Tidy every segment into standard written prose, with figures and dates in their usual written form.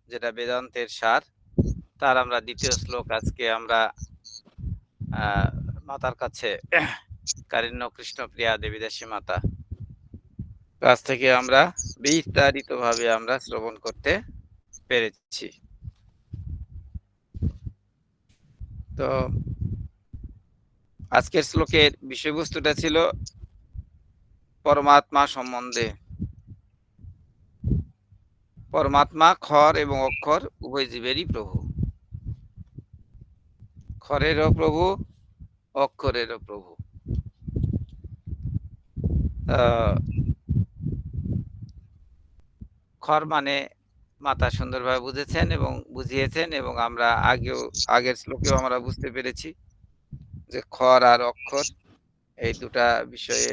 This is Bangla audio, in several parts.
যেটা বেদান্তের সার, তার আমরা দ্বিতীয় শ্লোক আজকে আমরা মাতার কাছে কারিণ্য কৃষ্ণপ্রিয়া দেবীদাসী মাতা কাছ থেকে আমরা বিস্তারিতভাবে আমরা শ্রবণ করতে পেরেছি। তো আজকের শ্লোকের বিষয়বস্তুটা ছিল পরমাত্মা সম্বন্ধে। পরমাত্মা ক্ষর এবং অক্ষর উভয় জীবেরই প্রভু, ক্ষরেরও প্রভু, অক্ষরেরও প্রভু। ক্ষর মানে মাতা সুন্দরভাবে বুঝেছেন এবং বুঝিয়েছেন, এবং আমরা আগের শ্লোকেও আমরা বুঝতে পেরেছি যে ক্ষর আর অক্ষর এই দুটা বিষয়ে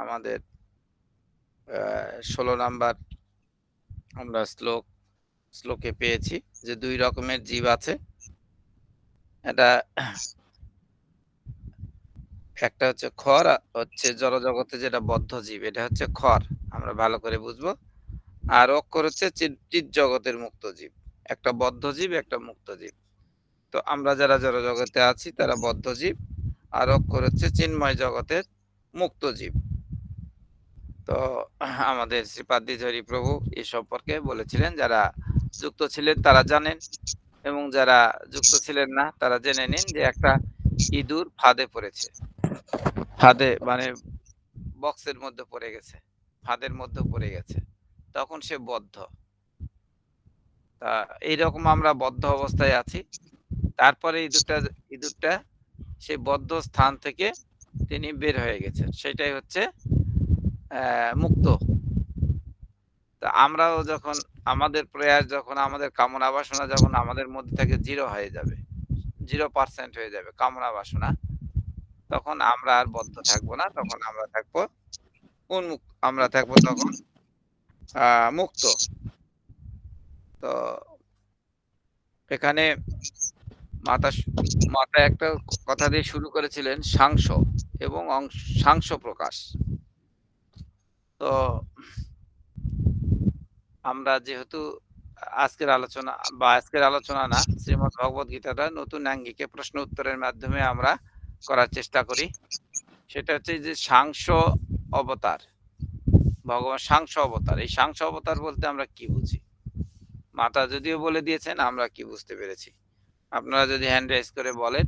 আমাদের 16 নাম্বার আমরা শ্লোকে পেয়েছি যে দুই রকমের জীব আছে। এটা একটা হচ্ছে ক্ষর, হচ্ছে জড়জগতে যেটা বদ্ধ জীব, এটা হচ্ছে ক্ষর, আমরা ভালো করে বুঝবো। আর অক্ষর হচ্ছে চিৎ জগতের মুক্ত জীব, একটা বদ্ধ জীব একটা মুক্ত জীব। তো আমরা যারা জড়জগতে আছি তারা বদ্ধ জীব, আর অক্ষর হচ্ছে চিন্ময় জগতের মুক্ত জীব। তো আমাদের শ্রীপাদ্রিধারী প্রভু এ সম্পর্কে বলেছিলেন, যারা যুক্ত ছিলেন তারা জানেন, এবং যারা যুক্ত ছিলেন না তারা জেনে নিন যে একটা ইঁদুর ফাঁদে পড়েছে, ফাঁদে মানে বক্সের মধ্যে পড়ে গেছে, ফাঁদের মধ্যে পড়ে গেছে, তখন সে বদ্ধ। তা এইরকম আমরা বদ্ধ অবস্থায় আছি। তারপরে ইঁদুরটা সেই বদ্ধ স্থান থেকে তিনি বের হয়ে গেছেন, সেটাই হচ্ছে মুক্ত। তা আমরাও যখন আমাদের প্রয়াস, যখন আমাদের কামনা বাসনা যখন আমাদের মধ্যে থেকে 0 হয়ে যাবে, 0% হয়ে যাবে কামনা বাসনা, তখন আমরা আর বদ্ধ থাকবো না, তখন আমরা থাকবো উন্মুক্ত, আমরা থাকবো তখন মুক্ত। তো এখানে মাতা মাতা একটা কথা দিয়ে শুরু করেছিলেন, সাংস এবং সাংস প্রকাশ। তো আমরা যেহেতু আজকের আলোচনা না, শ্রীমদ্ ভগবত গীতাটা নতুন আঙ্গিকে প্রশ্ন উত্তরের মাধ্যমে আমরা করার চেষ্টা করি। সেটা হচ্ছে যে সাংস অবতার, ভগবান সাংস অবতার। এই সাংস অবতার বলতে আমরা কি বুঝি? মাতা যদিও বলে দিয়েছেন, আমরা কি বুঝতে পেরেছি? আপনারা যদি হ্যান্ড রেজ করে বলেন,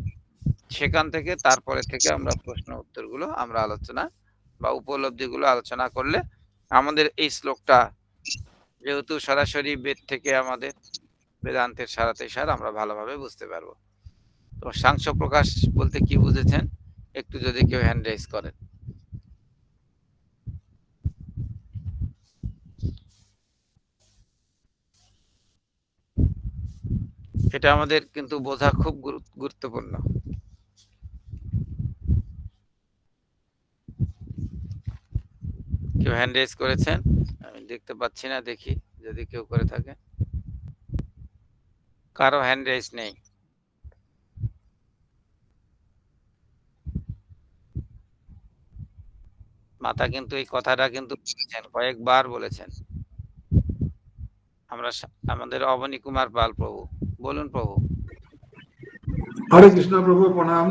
সেখান থেকে তারপরে থেকে আমরা প্রশ্ন উত্তরগুলো আমরা আলোচনা বা উপলব্ধিগুলো আলোচনা করলে আমাদের এই শ্লোকটা যেহেতু সরাসরি বেদ থেকে আমাদের বেদান্তের সারাতে সার, আমরা ভালোভাবে বুঝতে পারবো। তো সাংস প্রকাশ বলতে কি বুঝেছেন একটু যদি কেউ হ্যান্ড রেজ করেন। এটা আমাদের কিন্তু বোঝা খুব গুরুত্বপূর্ণ। কেউ হ্যান্ড রেজ করেছেন? আমি দেখতে পাচ্ছি না, দেখি যদি কেউ করে থাকে। কারো হ্যান্ড রেজ নেই। মাতা কিন্তু এই কথাটা কিন্তু বলেছেন, কয়েকবার বলেছেন। আমরা আমাদের অবনী কুমার পাল প্রভু, বলুন প্রভু। হরে কৃষ্ণ প্রভু, প্রণাম,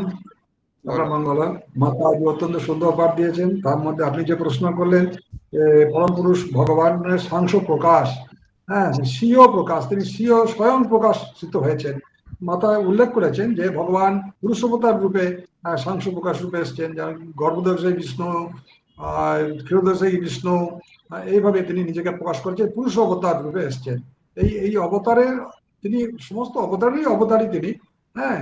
মঙ্গল। মাতা আজ অত্যন্ত সুন্দর পাঠ দিয়েছেন। তার মধ্যে আপনি যে প্রশ্ন করলেন, পরম পুরুষ ভগবানের সাংস প্রকাশ, হ্যাঁ, স্বীয় প্রকাশ, তিনি স্বীয় স্বয়ং প্রকাশিত হয়েছেন। মাতা উল্লেখ করেছেন যে ভগবান পুরুষ অবতার রূপে সাংস প্রকাশ রূপে এসছেন, যেমন গর্ভদশাই বিষ্ণু, ক্ষীরদশাই বিষ্ণু, এইভাবে তিনি নিজেকে প্রকাশ করেছেন, পুরুষ অবতার রূপে এসছেন। এই অবতারের তিনি সমস্ত অবতারেরই অবতারই তিনি, হ্যাঁ,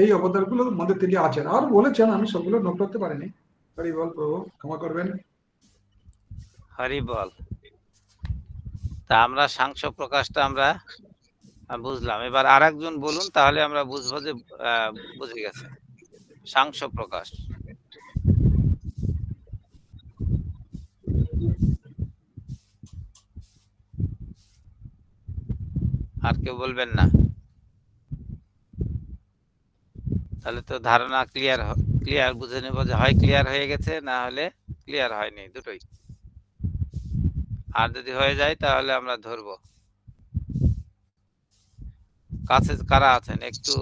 এই অবতারগুলোর মধ্যে তিনি আছেন। আর বলেছেন, আমি সবগুলো নোট করতে পারিনি। হরি বল প্রভু, ক্ষমা করবেন। হরি বল। তা আমরা সাংস প্রকাশটা আমরা বুঝলাম। এবার আরেকজন বলুন, তাহলে আমরা বুঝবো যে বুঝে গেছে সাংস প্রকাশ। আর কেউ বলবেন না? তাহলে তো ধারণা ক্লিয়ার বুঝে নেব যে হয় ক্লিয়ার হয়ে গেছে, না হলে ক্লিয়ার হয়নি, দুটোই। আর যদি হয়ে যায় তাহলে আমরা ধরবো। কাছে কারা আছেন একটু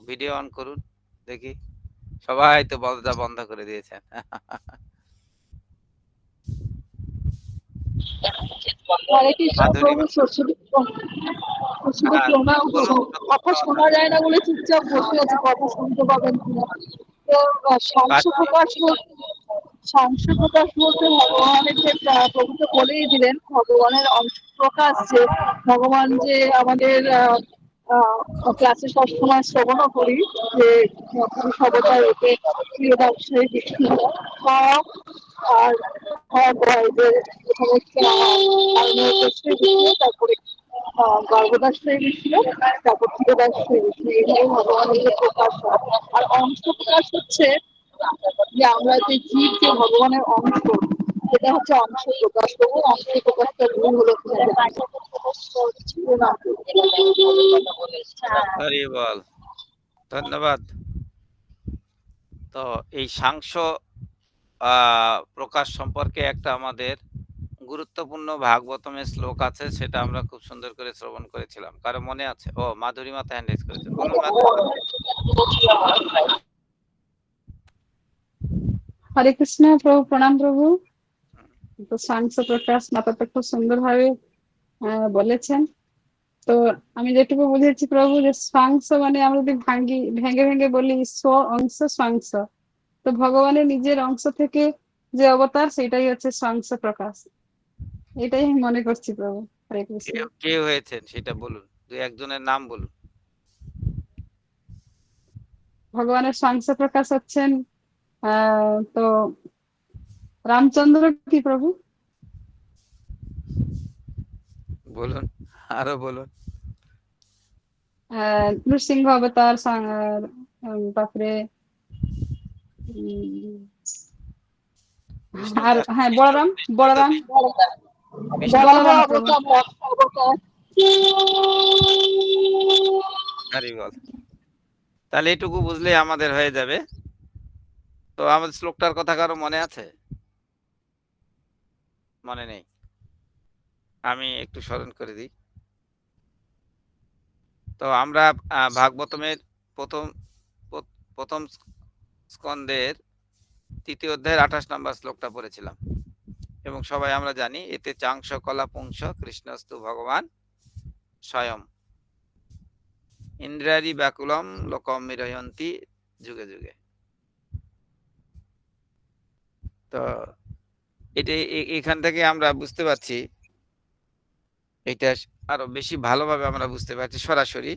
ভিডিও অন করুন দেখি। সবাই তো দরজা বন্ধ করে দিয়েছেন। হরে কৃষ্ণ মাধুরী প্রভু শুধু প্রণাম বলুন, করুন। কথা শোনা যায় না বলে চুপচাপ বসে আছে, কথা শুনতে পাবেন কিনা। তো সংশ প্রকাশ বলতে ভগবানের যে প্রভু তো বলেই দিলেন, ভগবানের অংশ প্রকাশ, যে ভগবান যে আমাদের ক্লাসে সবসময় শ্রবণও করি যে পুরুষ অবতার রূপে প্রিয়দর্শী বিষ্ণু আর তারপরে গর্ভদাশ্রয় বিষ্ণু, তারপর ক্ষীরদাশ্রয় বিষ্ণু, এইভাবে ভগবানের যে প্রকাশ হয়। আর অংশ প্রকাশ হচ্ছে যে আমরা যে জীব, যে ভগবানের অংশ, সেটা হচ্ছে অংশ প্রকাশ। তবু অংশ প্রকাশটা ভুল হলো হরি বল, ধন্যবাদ। তো এই সাংস প্রকাশ সম্পর্কে একটা আমাদের গুরুত্বপূর্ণ ভাগবতমের শ্লোক আছে, সেটা আমরা খুব সুন্দর করে শ্রবণ করেছিলাম। কারো মনে আছে? ও মাধুরী মাতা হ্যান্ড রেজ করেছেন, বলুন মাধুরী মাতা। হরে কৃষ্ণ প্রভু, প্রণাম প্রভু। তো সাংস প্রকাশ মাতা তো খুব সুন্দর ভাবে বলেছেন। তো আমি যেটুকু বুঝেছি প্রভু, যে সাংস মানে আমরা যদি ভেঙে ভেঙে বলি স্ব অংশ সাংস, তো ভগবানের নিজের অংশ থেকে যে অবতার, সেটাই হচ্ছে সাংস প্রকাশ। এটাই আমি মনে করছি প্রভু। হরে কৃষ্ণ। কে হয়েছেন সেটা বলুন, দুই একজনের নাম বলুন। ভগবানের সাংস প্রকাশ হচ্ছেন তো রামচন্দ্র কি প্রভু? বলুন, আরো বলুন। নৃসিংহ অবতার, তারপরে আর হ্যাঁ বলরাম। বলরাম তাহলে এটুকু বুঝলে আমাদের হয়ে যাবে। তো আমাদের শ্লোকটার কথা কারো মনে আছে? মনে নেই? আমি একটু স্মরণ করে দিই। তো আমরা ভাগবতমের প্রথম স্কন্ধের ৩য় অধ্যায়ের ২৮ নম্বর শ্লোকটা পড়েছিলাম, এবং সবাই আমরা জানি, এতে চাংশ কলা পুংস কৃষ্ণস্তু ভগবান স্বয়ং ইন্দ্রারি ব্যাকুলম লোকম মিরয়ন্তি যুগে যুগে। তো এটা এখান থেকে আমরা বুঝতে পারছি, এটা আরো বেশি ভালোভাবে আমরা বুঝতে পারছি সরাসরি,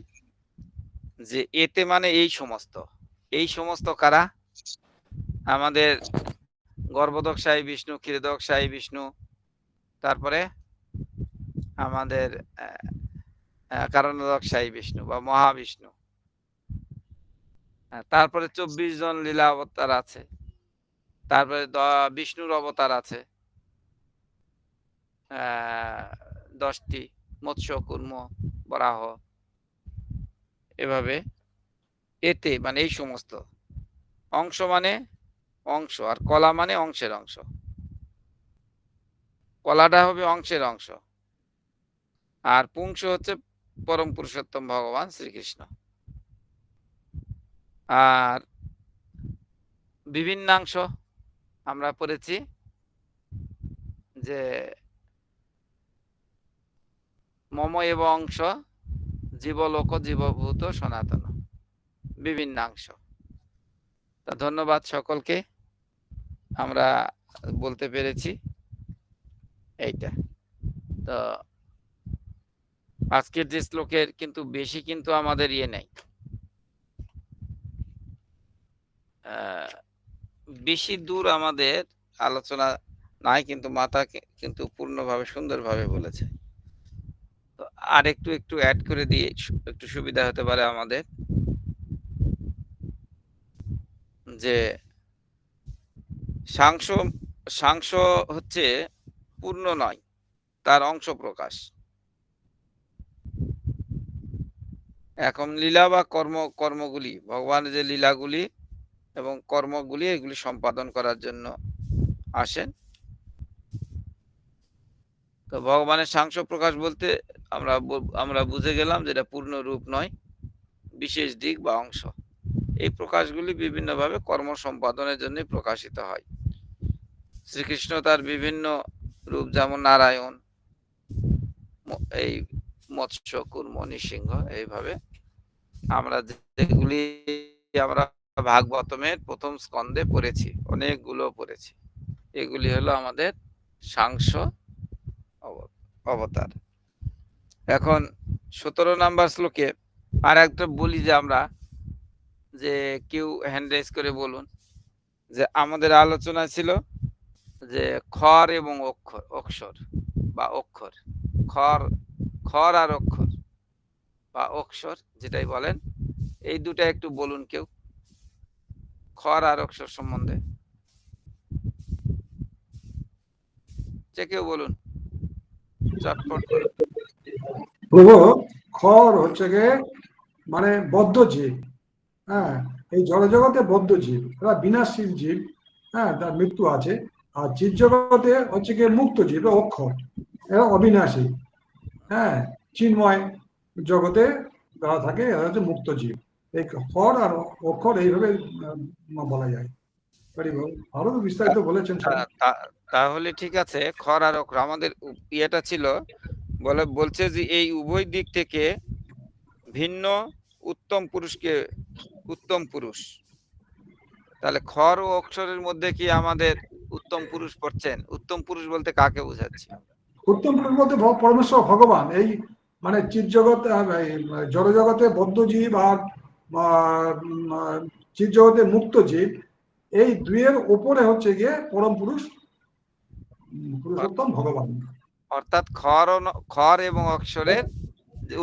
যে এতে মানে এই সমস্ত কারা? আমাদের গর্ভদকশায়ী বিষ্ণু, ক্ষীরদকশায়ী বিষ্ণু, তারপরে আমাদের কারণদকশায়ী বিষ্ণু বা মহাবিষ্ণু, তারপরে 24 জন লীলা অবতার আছে, তারপরে বিষ্ণুর অবতার আছে 10টি, মৎস্য, কুর্ম, বরাহ, এভাবে। এতে মানে এই সমস্ত অংশ মানে অংশ, আর কলা মানে অংশের অংশ। কলাটা হবে অংশের অংশ, আর পুংস হচ্ছে পরম পুরুষোত্তম ভগবান শ্রীকৃষ্ণ। আর বিভিন্নাংশ আমরা পড়েছি যে মম এব অংশ জীবলোক জীবভূত সনাতন, বিভিন্নাংশ। তা ধন্যবাদ সকলকে, আমরা বলতে পেরেছি এইটা। তো আজকের যে শ্লোকের কিন্তু বেশি কিন্তু আমাদের নেই, বেশি দূর আমাদের আলোচনা নাই, কিন্তু মাতা কিন্তু পূর্ণভাবে সুন্দরভাবে বলেছে। তো আর একটু অ্যাড করে দিয়ে একটু সুবিধা হতে পারে আমাদের, যে সাংস হচ্ছে পূর্ণ নয়, তার অংশ প্রকাশ। এখন লীলা বা কর্মগুলি, ভগবানের যে লীলাগুলি এবং কর্মগুলি, এগুলি সম্পাদন করার জন্য আসেন। তো ভগবানের সাংস প্রকাশ বলতে আমরা বুঝে গেলাম যে এটা পূর্ণ রূপ নয়, বিশেষ দিক বা অংশ। এই প্রকাশগুলি বিভিন্নভাবে কর্ম সম্পাদনের জন্য প্রকাশিত হয়। শ্রীকৃষ্ণ তার বিভিন্ন রূপ, যেমন নারায়ণ, এই মৎস্য, কুর্ম, নৃসিংহ, এইভাবে আমরা যেগুলি আমরা ভাগবতমের প্রথম স্কন্ধে পড়েছি, অনেকগুলো পড়েছি, এগুলি হলো আমাদের সাংস্য অবতার। এখন 17 নাম্বার শ্লোকে আর একটা বলি যে আমরা যে কেউ হ্যান্ড রেজ করে বলুন যে আমাদের আলোচনা ছিল যে খর এবং অক্ষর বা অক্ষর, খর আর অক্ষর বা অক্ষর যেটাই বলেন, এই দুটা একটু বলুন কেউ, খর আর অক্ষর সম্বন্ধে যে কেউ বলুন চটপট করে। প্রভু, খর হচ্ছে গিয়ে মানে বদ্ধ জীব। হ্যাঁ, এই জড়জগতে বদ্ধ জীব, এরা বিনাশশীল জীব। হ্যাঁ, তার মৃত্যু আছে। আর জীব জগতে হচ্ছে গিয়ে মুক্ত জীব, অক্ষর, এরা অবিনাশী। হ্যাঁ, চিন্ময় জগতে যারা থাকে এরা হচ্ছে মুক্ত জীব। এই খর আর অক্ষর এইভাবে বলা যায়। আরো বিস্তারিত বলেছেন সব। তাহলে ঠিক আছে, খর আর অক্ষর আমাদের ইয়েটা ছিল, বলছে যে এই উভয় দিক থেকে ভিন্ন উত্তম পুরুষকে উত্তম পুরুষ। তাহলে খর ও অক্ষরের মধ্যে কি আমাদের উত্তম পুরুষ পড়ছেন? উত্তম পুরুষ বলতে কাকে বোঝাচ্ছি? উত্তম পুরুষ বলতে পরমেশ্বর ভগবান। এই মানে চিৎ জগৎ, জড়জগতে বদ্ধ জীব আর চিৎ জগতে মুক্ত জীব, এই দুইয়ের উপরে হচ্ছে গিয়ে পরম পুরুষ, পুরুষোত্তম ভগবান। অর্থাৎ খর এবং অক্ষরের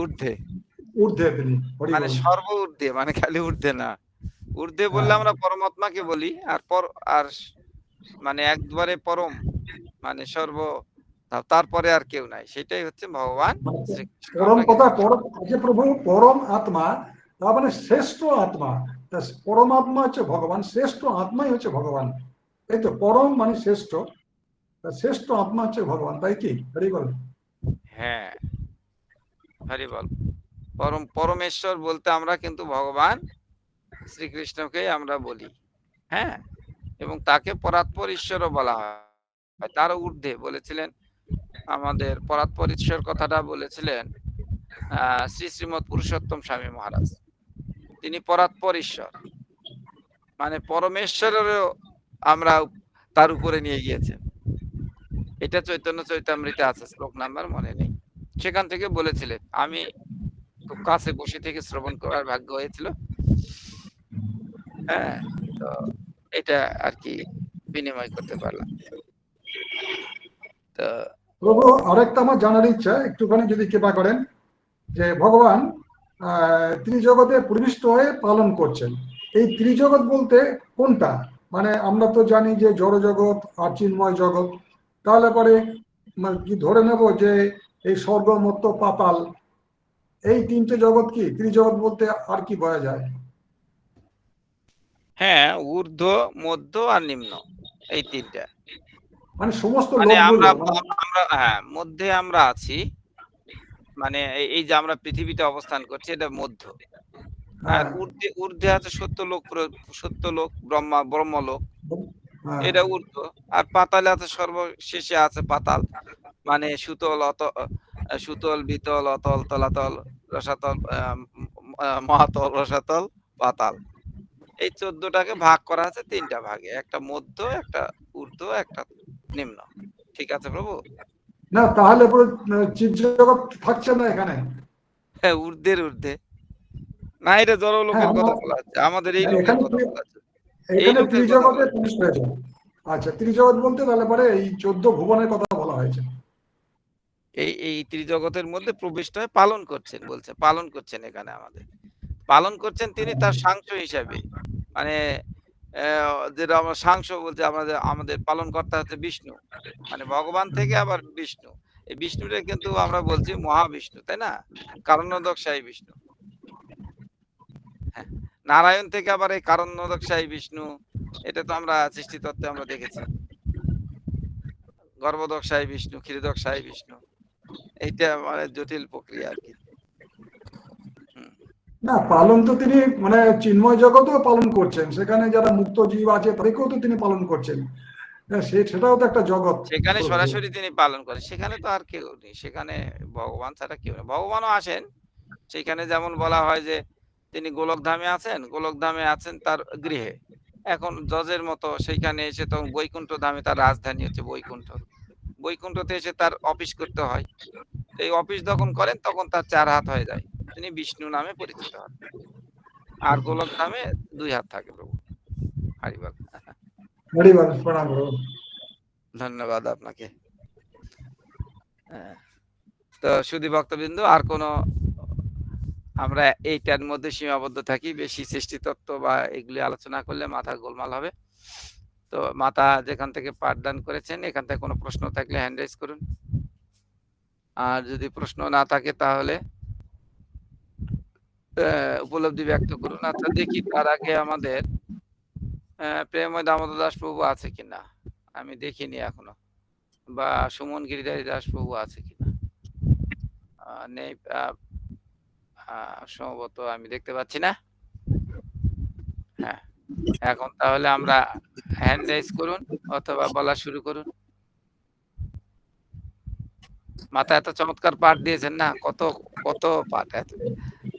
ঊর্ধ্বে, ঊর্ধ্বে তিনি, মানে সর্ব ঊর্ধ্বে, মানে খালি ঊর্ধ্বে না। ঊর্ধ্বে বললে আমরা পরমাত্মাকে বলি, আর মানে একবারে পরম, মানে সর্ব, তারপরে আর কেউ নাই, সেটাই হচ্ছে ভগবান শ্রীকৃষ্ণ। পরম কথা, প্রভু পরম আত্মা, তার মানে শ্রেষ্ঠ আত্মা। পরমাত্মা হচ্ছে ভগবান, শ্রেষ্ঠ আত্মাই হচ্ছে ভগবান। এই তো, পরম মানে শ্রেষ্ঠ, শ্রেষ্ঠ আত্মা হচ্ছে ভগবান, তাই কি? হরি বল। হ্যাঁ, হরি বল। পরমেশ্বর বলতে আমরা কিন্তু ভগবান শ্রীকৃষ্ণকে আমরা বলি। হ্যাঁ, এবং তাকে পরাৎপর ঈশ্বরও বলা হয়। তার ঊর্ধ্বে বলেছিলেন, আমাদের পরাৎপর ঈশ্বর কথাটা বলেছিলেন শ্রী শ্রীমৎ পুরুষোত্তম স্বামী মহারাজ। তিনি পরাৎপর ঈশ্বর, মানে পরমেশ্বরেরও আমরা তার উপরে নিয়ে গিয়েছেন। এটা চৈতন্য চৈতামৃতে আছে, শ্লোক নাম্বার মনে নেই। সেখান থেকে বলেছিলেন, আমি খুব কাছে বসে থেকে শ্রবণ করার ভাগ্য হয়েছিল। হ্যাঁ, তো এটা আর কি বিনিময় করতে পারলাম। তো প্রভু, আরেকটা আমার জানার ইচ্ছা, একটুখানি যদি কৃপা করেন, যে ভগবান ত্রিজগতে প্রবিষ্ট হয়ে পালন করছেন। এই ত্রিজগৎ বলতে কোনটা? মানে আমরা তো জানি যে জড় জগৎ আর চিন্ময় জগৎ। তাহলে পরে কি ধরে নেব যে এই স্বর্গ, মর্ত্য, পাতাল, এই তিনটে জগৎ কি ত্রিজগৎ বলতে আর কি বোঝা যায়? হ্যাঁ, ঊর্ধ্ব, মধ্য আর নিম্ন, এই তিনটা। মানে সমস্ত মানে লোকগুলো, আমরা হ্যাঁ মধ্যে আমরা আছি, মানে এই যে আমরা পৃথিবীতে অবস্থান করছি, এটা মধ্য। আর ঊর্ধ্বে আছে সত্যলোক, ব্রহ্মলোক, এটা ঊর্ধ্ব। আর পাতালে আছে, সর্বশেষে আছে পাতাল, মানে সুতল, বিতল, অতল, তলাতল, রসাতল, মহাতল, রসাতল, পাতাল। এই 14টাকে ভাগ করা আছে 3টা ভাগে, একটা মধ্য, একটা ঊর্ধ্ব, একটা নিম্ন। ঠিক আছে প্রভু? না, তাহলে পুরো জীব জগৎ থাকছে না এখানে। হ্যাঁ, ঊর্ধ্বের ঊর্ধ্বে না, এটা জড়লোকের কথা বলা হচ্ছে, আমাদের এই লোকের কথা বলা হচ্ছে, এই এখানে লোকের কথা ত্রিজগতে বলা প্রবেশ হয়েছে। আচ্ছা, ত্রিজগৎ বলতে তাহলে পরে এই 14 ভুবনের কথা বলা হয়েছে। এই ত্রিজগতের মধ্যে প্রবেশটা পালন করছেন, বলছে পালন করছেন, এখানে আমাদের পালন করছেন তিনি তার সাংস হিসাবে। মানে যেটা আমরা সাংস বলছি, আমাদের পালন কর্তা হচ্ছে বিষ্ণু, মানে ভগবান থেকে আবার বিষ্ণু। এই বিষ্ণুরে কিন্তু আমরা বলছি মহাবিষ্ণু, তাই না? কারণোদকশায়ী বিষ্ণু। হ্যাঁ, নারায়ণ থেকে আবার এই কারণোদকশায়ী বিষ্ণু, এটা তো আমরা সৃষ্টিতত্ত্বে আমরা দেখেছি। গর্ভদকশায়ী বিষ্ণু, ক্ষীরদকশায়ী বিষ্ণু, এইটা মানে জটিল প্রক্রিয়া আর কি। হুম। না, পালন তো তিনি মানে চিন্ময় জগতেও পালন করছেন, সেখানে যারা মুক্ত জীব আছে তাদেরকেও তো তিনি পালন করছেন। হ্যাঁ, সেটাও তো একটা জগৎ। সেখানে প্রভু। সরাসরি তিনি পালন করেন। সেখানে তো আর কেউ নেই। সেখানে ভগবান ছাড়া কেউ নেই। ভগবানও আসেন। সেখানে যেমন বলা হয় যে তিনি গোলকধামে আছেন, গোলকধামে আছেন তার গৃহে। এখন জজের মতো সেইখানে এসে তখন বৈকুণ্ঠ ধামে তার রাজধানী হচ্ছে বৈকুণ্ঠ। বৈকুণ্ঠতে এসে তার অফিস করতে হয়। তো এই অফিস যখন করেন তখন তার ৪ হাত হয়ে যায়। তিনি বিষ্ণু নামে পরিচিত হন। আর গোলকধামে ২ হাত থাকে প্রভু। হারিবল। হরিবল, প্রণাম প্রভু। ধন্যবাদ আপনাকে। হ্যাঁ। তো সুধী ভক্তবৃন্দ, আর কোনো আমরা এইটার মধ্যে সীমাবদ্ধ থাকি, বেশি সৃষ্টিতত্ত্ব বা এগুলি আলোচনা করলে মাথা গোলমাল হবে। তো মাতা যেখান থেকে পাঠদান করেছেন এখান থেকে কোনো প্রশ্ন থাকলে হ্যান্ড রাইজ করুন। আর যদি প্রশ্ন না থাকে তাহলে উপলব্ধি ব্যক্ত করুন। আচ্ছা দেখি তার আগে আমাদের প্রেমময় দামোদর দাস প্রভু আছে কিনা, আমি দেখিনি এখনো, বা সুমন গিরিধারী দাস প্রভু আছে কিনা। নেই, সম্ভবত আমি দেখতে পাচ্ছি না। হ্যাঁ, এখন তাহলে আমরা হ্যান্ড রাইজ করুন অথবা বলা শুরু করুন। মাথা এত চমৎকার পাঠ দিয়েছেন না, কত কত পাঠ,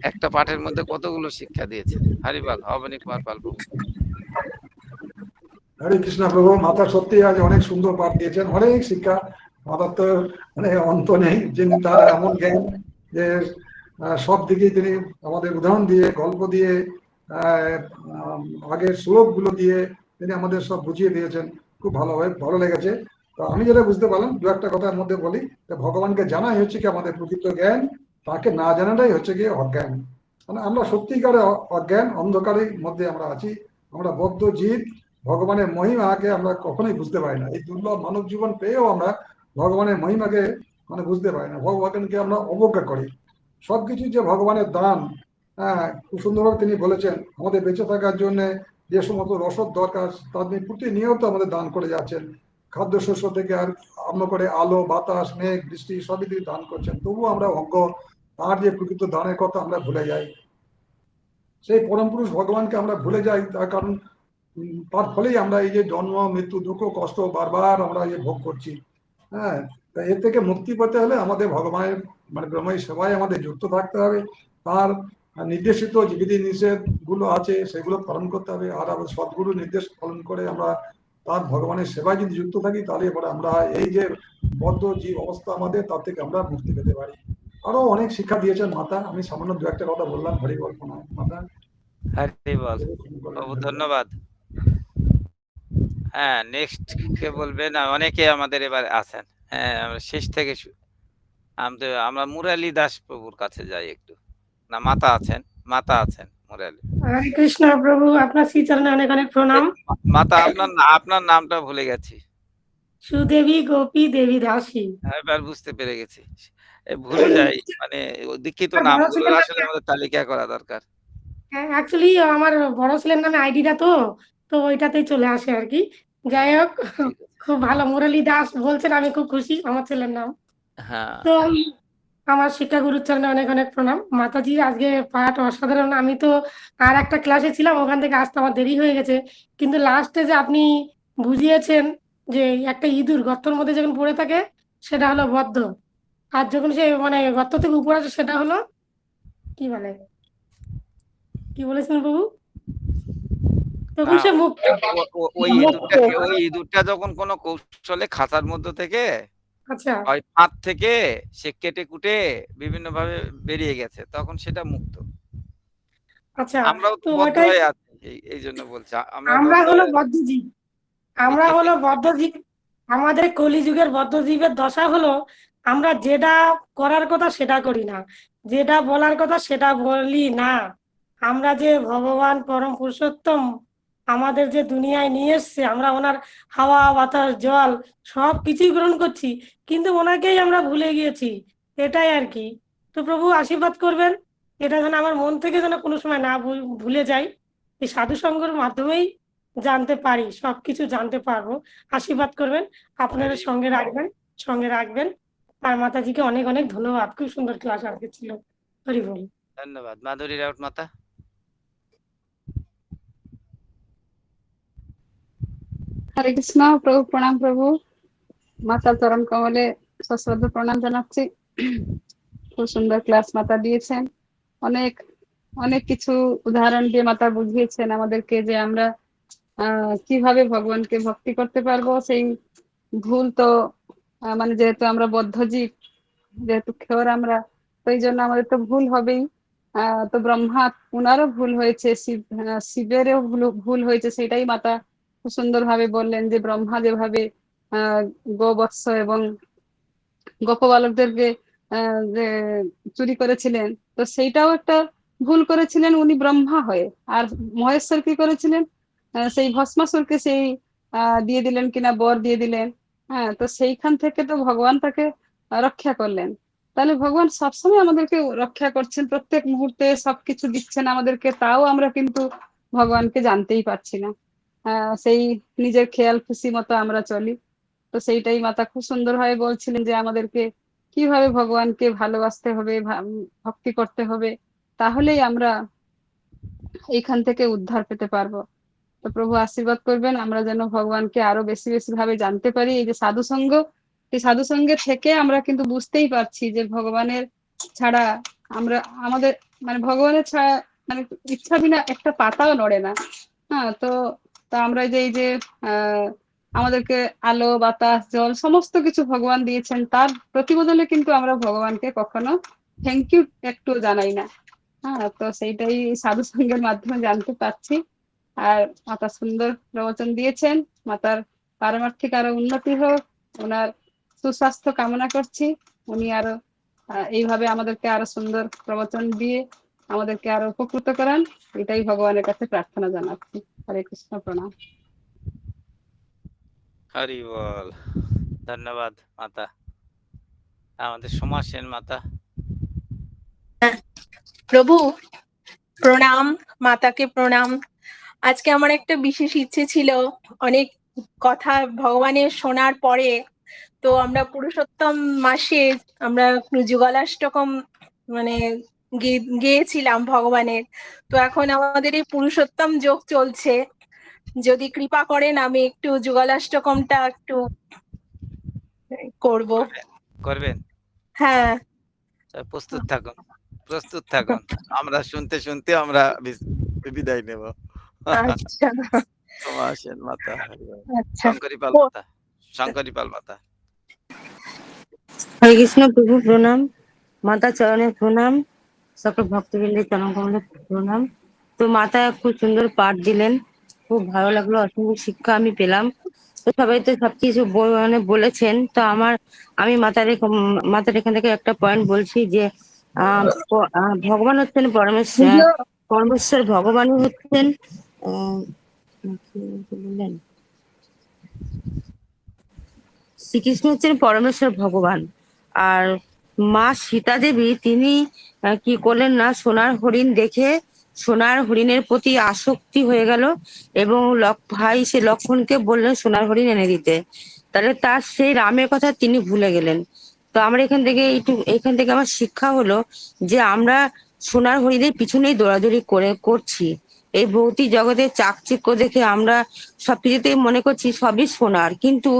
একটা পাঠের মধ্যে কতগুলো শিক্ষা দিয়েছেন। হরিবল, অবনী কুমার পাল প্রভু। হরে কৃষ্ণ প্রভু। মাতা সত্যি আজ অনেক সুন্দর পাঠ দিয়েছেন, অনেক শিক্ষা। মাতার তো মানে অন্ত নেই, যিনি তার এমন জ্ঞান যে সব দিকেই তিনি আমাদের উদাহরণ দিয়ে, গল্প দিয়ে, আহ, আগের শ্লোক গুলো দিয়ে তিনি আমাদের সব বুঝিয়ে দিয়েছেন। খুব ভালো লেগেছে। তো আমি যেটা বুঝতে পারলাম, দু একটা কথার মধ্যে বলি, ভগবানকে জানাই হচ্ছে কি আমাদের প্রকৃত জ্ঞান, তাকে না জানাটাই হচ্ছে কি অজ্ঞান। মানে আমরা সত্যিকারে অজ্ঞান, অন্ধকারের মধ্যে আমরা আছি। আমরা বদ্ধ জীব, ভগবানের মহিমাকে আমরা কখনোই বুঝতে পারি না। এই দুর্লভ মানব জীবন পেয়েও আমরা ভগবানের মহিমাকে মানে বুঝতে পারি না, ভগবানকে আমরা অবজ্ঞা করি। সবকিছু যে ভগবানের দান, হ্যাঁ, খুব সুন্দরভাবে তিনি বলেছেন আমাদের বেঁচে থাকার জন্য যে সমস্ত রসদ দরকার তা তিনি প্রতিনিয়ত আমাদের দান করে যাচ্ছেন। খাদ্যশস্য থেকে আর আরম্ভ করে আলো, বাতাস, মেঘ, বৃষ্টি সবই তিনি দান করছেন, তবুও আমরা অজ্ঞ, তার যে প্রকৃত দানের কথা আমরা ভুলে যাই। সেই পরম পুরুষ ভগবানকে আমরা ভুলে যাই, তার কারণ তার ফলেই আমরা এই যে জন্ম, মৃত্যু, দুঃখ, কষ্ট বারবার আমরা এই ভোগ করছি। হ্যাঁ, তা এর থেকে মুক্তি পেতে হলে আমাদের ভগবানের মানে ব্রহ্মের সেবায় আমাদের যুক্ত থাকতে হবে। তার নির্দেশিত যে বিধি নিষেধ গুলো আছে সেগুলো পালন করতে হবে। আর আমাদের সদ্গুরু নির্দেশ পালন করে আমরা তার ভগবানের সেবায় যদি যুক্ত থাকি, তাহলে পরে আমরা এই যে বদ্ধ জীব অবস্থা আমাদের, তার থেকে আমরা মুক্তি পেতে পারি। আরো অনেক শিক্ষা দিয়েছেন মাতা, আমি সামান্য দু একটা কথা বললাম। হরি বল, প্রণাম মাতা। হরিবল প্রভু, ধন্যবাদ। হ্যাঁ, নেক্সট কে বলবেন? অনেকে আমাদের এবার আছেন। হ্যাঁ, আমরা শেষ থেকে আমরা মুরালি দাস প্রভুর কাছে যাই একটু। না, মাতা আছেন, মাতা আছেন মুরালি। হরে কৃষ্ণ প্রভু, আপনার শ্রীচরণে অনেক অনেক প্রণাম। মাতা, আপনার নামটা ভুলে গেছি। সুদেবী গোপী দেবী দাসী। এবার বুঝতে পেরে গেছি। ভুলে যাই, মানে দীক্ষিত নামগুলো আসলে আমাদের তালিকা করা দরকার। অ্যাকচুয়ালি আমার বড় ছেলের নামে আইডিটা তো তো ওইটাতেই চলে আসে আর কি। যাই হোক, ঠিক আছে। খুব ভালো, মুরলী দাস বলছেন, আমি খুব খুশি, আমার ছেলের নাম। হ্যাঁ, তো আমার শিক্ষা গুরুর চরণে অনেক অনেক প্রণাম। মাতাজি আজকে পাঠ অসাধারণ। আমি তো আর একটা ক্লাসে ছিলাম, ওখান থেকে আসতে আমার দেরি হয়ে গেছে, কিন্তু লাস্টে যে আপনি বুঝিয়েছেন যে একটা ইঁদুর গর্তের মধ্যে যখন পড়ে থাকে সেটা হলো বদ্ধ, আর যখন সে মানে গর্ত থেকে উপরে আসে সেটা হলো কি বলে, কি বলেছেন প্রভু, তখন সে মুক্ত। ওই ইঁদুরটা যখন কোনো কৌশলে খাঁচার মধ্যে থেকে আচ্ছা হয় ফাঁদ থেকে সে কেটে কুটে বিভিন্ন ভাবে বেরিয়ে গেছে, তখন সেটা মুক্ত। আচ্ছা, আমরাও তো তো বদ্ধ ওটাই, হয়ে আছি, এই জন্য বলছি আমরা আমরা বদ্ধ হলো হয়ে বদ্ধজীব, আমরা হলো বদ্ধজীব। আমাদের কলিযুগের বদ্ধজীবের দশা হলো আমরা যেটা করার কথা সেটা করি না, যেটা বলার কথা সেটা বলি না। আমরা যে ভগবান পরম পুরুষোত্তম আমাদের যে দুনিয়ায় নিয়ে এসছে, আমরা ওনার হাওয়া, বাতাস, জল সব কিছুই গ্রহণ করছি, কিন্তু ওনাকেই আমরা ভুলে গিয়েছি। এটাই আর কি। তো প্রভু আশীর্বাদ করবেন, এটা যেন আমার মন থেকে যেন কোনো সময় না ভুলে যাই। এই সাধু সঙ্গের মাধ্যমেই জানতে পারি, সবকিছু জানতে পারবো। আশীর্বাদ করবেন, আপনাদের সঙ্গে রাখবেন, সঙ্গে রাখবেন। আর মাতাজিকে অনেক অনেক ধন্যবাদ, খুব সুন্দর ক্লাস আজকে ছিল। হরি বল। ধন্যবাদ। মাধুরী রাউত মাতা। হরে কৃষ্ণ প্রভু, প্রণাম প্রভু। মাতার চরণ কমলে সশ্রদ্ধ প্রণাম জানাচ্ছি। খুব সুন্দর ক্লাস মাতা দিয়েছেন। অনেক অনেক কিছু উদাহরণ দিয়ে মাতা বুঝিয়েছেন আমাদেরকে যে আমরা কিভাবে ভগবানকে ভক্তি করতে পারবো। সেই ভুল তো মানে যেহেতু আমরা বদ্ধ জীব, যেহেতু খেওর আমরা, তো এই জন্য আমাদের তো ভুল হবেই। তো ব্রহ্মা উনারও ভুল হয়েছে, শিবেরও ভুল হয়েছে, সেটাই মাতা খুব সুন্দর ভাবে বললেন যে ব্রহ্মা যেভাবে গোবৎস এবং গোপবালকদেরকে যে চুরি করেছিলেন, তো সেইটাও একটা ভুল করেছিলেন উনি ব্রহ্মা হয়ে। আর মহেশ্বর কি করেছিলেন, সেই ভস্মাসুরকে সেই দিয়ে দিলেন কিনা, বর দিয়ে দিলেন। হ্যাঁ, তো সেইখান থেকে তো ভগবান তাকে রক্ষা করলেন। তাহলে ভগবান সবসময় আমাদেরকে রক্ষা করছেন, প্রত্যেক মুহূর্তে সবকিছু দিচ্ছেন আমাদেরকে, তাও আমরা কিন্তু ভগবানকে জানতেই পারছি না। সেই নিজের খেয়াল খুশি মতো আমরা চলি। তো সেইটাই মাতা খুব সুন্দরভাবে বলছিলেন যে আমাদেরকে কিভাবে ভগবানকে ভালোবাসতে হবে, ভক্তি করতে হবে, তাহলেই আমরা এইখান থেকে উদ্ধার পেতে পারবো। তো প্রভু আশীর্বাদ করবেন আমরা যেন ভগবানকে আরো বেশি বেশি ভাবে জানতে পারি। এই যে সাধু সঙ্গ, এই সাধু সঙ্গে থেকে আমরা কিন্তু বুঝতেই পারছি যে ভগবানের ছাড়া আমরা, আমাদের মানে ভগবানের ছাড়া মানে ইচ্ছা বিনা একটা পাতাও নড়ে না। হ্যাঁ, তো তা আমরা যে এই যে আহ আমাদেরকে আলো বাতাস জল সমস্ত কিছু ভগবান দিয়েছেন, তার প্রতিবদলে কিন্তু আমরা ভগবানকে কখনো থ্যাংক ইউ একটু জানাই না। হ্যাঁ, তো সেইটাই সাধু সঙ্গের মাধ্যমে জানতে পারছি। আর মাতা সুন্দর প্রবচন দিয়েছেন। মাতার পারমার্থিক আরো উন্নতি হোক, ওনার সুস্বাস্থ্য কামনা করছি। উনি আরো এইভাবে আমাদেরকে আরো সুন্দর প্রবচন দিয়ে আমাদেরকে আরো উপকৃত করান, এটাই ভগবানের কাছে প্রার্থনা জানাচ্ছি। হরে কৃষ্ণ, প্রণাম। হরি বল। ধন্যবাদ মাতা। আমাদের সোমা সেন মাতা। প্রভু প্রণাম, মাতাকে প্রণাম। আজকে আমার একটা বিশেষ ইচ্ছে ছিল, অনেক কথা ভগবানের শোনার পরে তো আমরা পুরুষোত্তম মাসে আমরা যুগলাষ্টকম মানে গেয়েছিলাম ভগবানের। তো এখন আমাদের এই পুরুষোত্তম যোগ চলছে, যদি কৃপা করেন আমি একটু যুগলাষ্টকমটা একটু করব। করবেন? হ্যাঁ, প্রস্তুত থাকুন, প্রস্তুত থাকুন। আমরা শুনতে শুনতে আমরা বিদায় নেব। আচ্ছা সোমা সেন মাতা। আচ্ছা। শঙ্করী পাল মাতা। শঙ্করী পাল মাতা। হরে কৃষ্ণ প্রভু, প্রণাম। মাতা চরণে প্রণাম, সকল ভক্তবৃন্দের চরণ কমলে প্রণাম। তো মাতা খুব সুন্দর পাঠ দিলেন, খুব ভালো লাগলো, অসংখ্য শিক্ষা আমি পেলাম। তো সবাই তো সবকিছু মানে বলেছেন, তো আমি মাতার এখান থেকে একটা পয়েন্ট বলছি যে ভগবান হচ্ছেন পরমেশ্বর, পরমেশ্বর ভগবানই হচ্ছেন কি বললেন, শ্রীকৃষ্ণ হচ্ছেন পরমেশ্বর ভগবান। আর মা সীতা দেবী তিনি কি করলেন না, সোনার হরিণ দেখে সোনার হরিণের প্রতি আসক্তি হয়ে গেল এবং ভাই সে লক্ষ্মণকে বললেন সোনার হরিণ এনে দিতে। তাহলে তার সেই রামের কথা তিনি ভুলে গেলেন। তো আমরা এখান থেকে আমার শিক্ষা হলো যে আমরা সোনার হরিণের পিছনেই দৌড়াদৌড়ি করছি। এই ভৌতিক জগতের চাকচিক্য দেখে আমরা সবকিছুতেই মনে করছি সবই সোনার, কিন্তু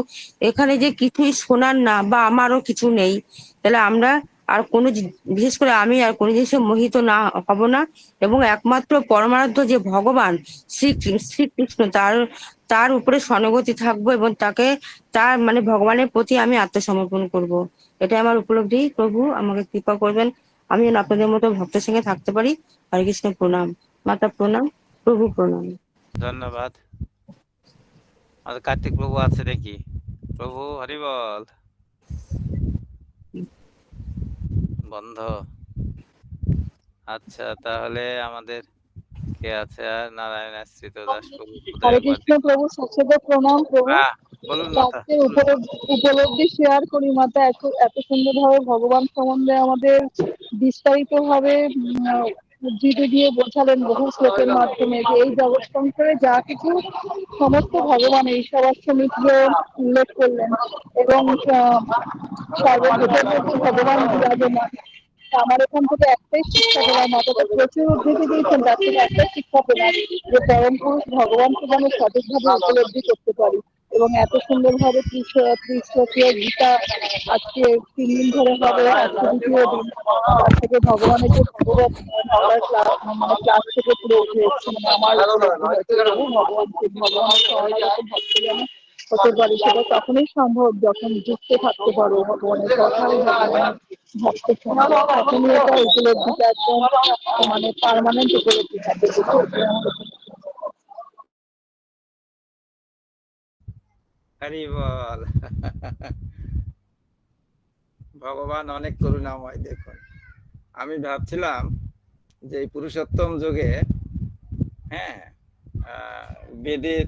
এখানে যে কিছুই সোনার না বা আমারও কিছু নেই। তাহলে আমরা আর কোনো বিশেষ করে আমি আর কোনো জিনিসে মোহিত না হব না, এবং একমাত্র পরমারাধ্য যে ভগবান শ্রীকৃষ্ণ তার উপরে সনগতি থাকবো এবং তার মানে ভগবানের প্রতি আমি আত্মসমর্পণ করব। এটাই আমার উপলব্ধি। প্রভু আমাকে কৃপা করবেন, আমি যেন আপনাদের মতো ভক্তের সঙ্গে থাকতে পারি। হরে কৃষ্ণ, প্রণাম। মাতা প্রণাম, প্রভু প্রণাম। ধন্যবাদ। আমাদের কার্তিক প্রভু আছে দেখি। প্রভু হরি বল। বন্ধ। আচ্ছা, তাহলে আমাদের কে আছে আর? নারায়ণ আশ্রিত দাস প্রভু। হরে কৃষ্ণ প্রভু, সশ্রদ্ধ প্রণাম প্রভু। বলুন মাতা। আজকে উপলব্ধি শেয়ার করি মাতা, এত এত সুন্দর ভাবে ভগবান সম্বন্ধে আমাদের বিস্তারিত ভাবে জিতে দিয়ে বোঝালেন বহু শ্লোকের মাধ্যমে যে এই জগৎ সংসারে যা কিছু সমস্ত ভগবান এই সবাসমীকে উল্লেখ করলেন এবং সর্বভূতের মধ্যে ভগবান বিরাজমান। আমার এখান থেকে একটাই শিক্ষা পেলাম, মাতা তো প্রচুর উদ্ধৃতি দিয়েছেন, তার থেকে একটাই শিক্ষা পেলাম যে পরম পুরুষ ভগবানকে যেন সঠিকভাবে উপলব্ধি করতে পারি। এবং এত সুন্দরভাবে ত্রিশ্লোকীয় গীতা আজকে 3 দিন ধরে হবে, আজকে 2য় দিন। তার থেকে ভগবানের যে ভগবত মানে ক্লাস থেকে পুরো উঠে এসছে, মানে আমার ভগবানের সহায়তা ভক্ত যেন হতে পারি, সেটা তখনই সম্ভব যখন যুক্ত থাকতে পারো ভগবানের কথায়, ভগবানের ভক্ত শোনা, তখনই এটা উপলব্ধিটা একদম মানে পার্মানেন্ট উপলব্ধি থাকে। হরি বল। ভগবান অনেক করুণাময়। দেখুন, আমি ভাবছিলাম যে এই পুরুষোত্তম যুগে, হ্যাঁ, বেদের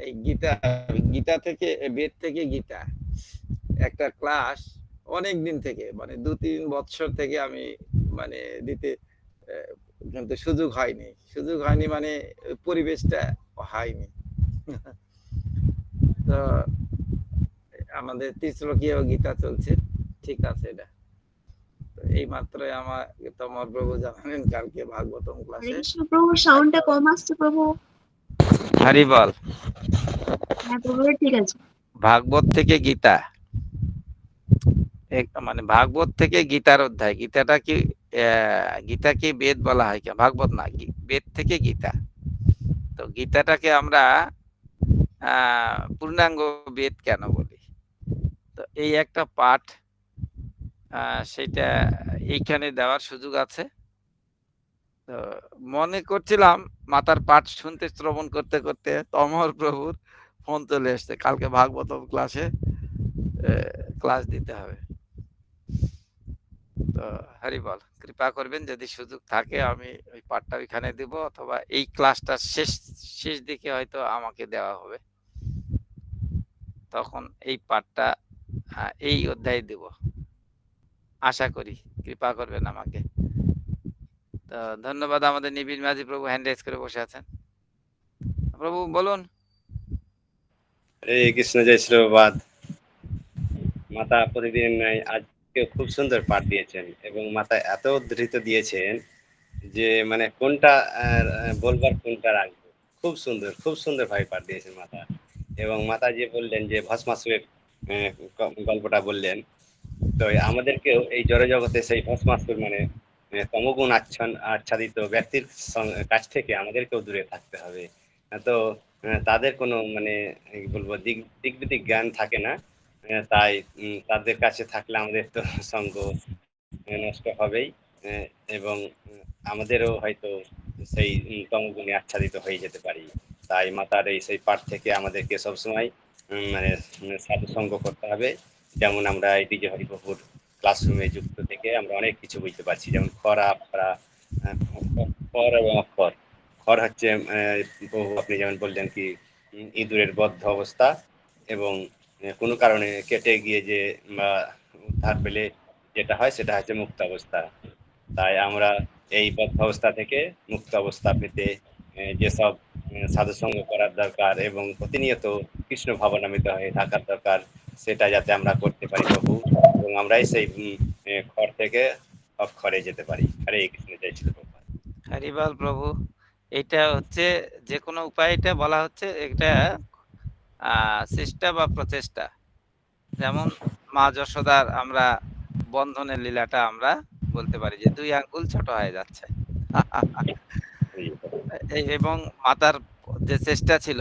এই গীতা থেকে, বেদ থেকে গীতা একটা ক্লাস অনেক দিন থেকে, মানে 2-3 বছর থেকে আমি মানে দিতে কিন্তু সুযোগ হয়নি, মানে পরিবেশটা হয়নি। তো আমাদের ত্রিশ্লোকীয় গীতা চলছে, ঠিক আছে। এটা এই মাত্রই আমার তোমার প্রভু জানালেন কালকে ভাগবতম ক্লাসে। কৃষ্ণ প্রভু, সাউন্ডটা কম আসছে প্রভু। হরি বল। হ্যাঁ প্রভু, ঠিক আছে। ভাগবত থেকে গীতা, মানে ভাগবত থেকে গীতার অধ্যায়। গীতাটা কি গীতা কি বেদ বলা হয় কেন? ভাগবত না, বেদ থেকে গীতা। তো গীতাটাকে আমরা পূর্ণাঙ্গ বেদ কেন বলি? তো এই একটা পাঠ, সেটা এইখানে দেওয়ার সুযোগ আছে। তো মনে করছিলাম মাতার পাঠ শুনতে, শ্রবণ করতে করতে তমর প্রভুর ফোন চলে এসছে, কালকে ভাগবতম ক্লাসে ক্লাস দিতে হবে। তো হরি বল, কৃপা করবেন যদি সুযোগ থাকে আমি ওই পাঠটা ওইখানে দিব, অথবা এই ক্লাসটা শেষ দিকে হয়তো আমাকে দেওয়া হবে, তখন এই পাঠটা এই অধ্যায় দিব, আশা করি। কৃপা করবেন আমাকে। তো ধন্যবাদ। আমাদের নিবিড় মাঝি প্রভু হ্যান্ড রেজ করে বসে আছেন। প্রভু বলুন। হরে কৃষ্ণ, জয় শ্রীবাদ। মাতা প্রতিদিন আজকে খুব সুন্দর পাঠ দিয়েছেন, এবং মাতা এত উদ্ধৃত দিয়েছেন যে মানে কোনটা বলবার কোনটা রাখবো। খুব সুন্দর ভাবে পাঠ দিয়েছেন মাতা। এবং মাতা যে বললেন যে ভস্মাসুরের গল্পটা বললেন, তো আমাদেরকেও এই জড়জগতে সেই ভস্মাসুর মানে তমগুণ আচ্ছাদিত ব্যক্তির কাছ থেকে আমাদেরকেও দূরে থাকতে হবে। তো তাদের কোনো মানে বলবো দিকবিদিক জ্ঞান থাকে না, তাই তাদের কাছে থাকলে আমাদের তো সঙ্গ নষ্ট হবেই, এবং আমাদেরও হয়তো সেই তমগুণে আচ্ছাদিত হয়ে যেতে পারি। তাই মাতার এই সেই পাঠ থেকে আমাদেরকে সবসময় মানে সাধু সঙ্গ করতে হবে। যেমন আমরা এই ডিজে হরিপ্রভুর ক্লাসরুমে যুক্ত থেকে আমরা অনেক কিছু বুঝতে পারছি, যেমন খর এবং অক্ষর। খর হচ্ছে প্রভু আপনি যেমন বললেন কি ইঁদুরের বদ্ধ অবস্থা, এবং কোনো কারণে কেটে গিয়ে যে উদ্ধার পেলে যেটা হয় সেটা হচ্ছে মুক্ত অবস্থা। তাই আমরা এই বদ্ধ অবস্থা থেকে মুক্ত অবস্থা পেতে যেসব সাধুসঙ্গ করার দরকার এবং প্রতিনিয়ত কৃষ্ণ ভাবনামিত হয়ে থাকার দরকার, সেটা যাতে আমরা করতে পারি প্রভু, এবং আমরাই সেই খড় থেকে অক্ষরে যেতে পারি। হরে কৃষ্ণ, জয় শ্রী প্রভুপাদ। হরি বল প্রভু। এটা হচ্ছে যে কোনো উপায়, এটা বলা হচ্ছে এটা চেষ্টা বা প্রচেষ্টা। যেমন মা যশোদার আমরা বন্ধনের লীলাটা আমরা বলতে পারি যে 2 আঙ্গুল ছোট হয়ে যাচ্ছে। এবং মাতার যে চেষ্টা ছিল,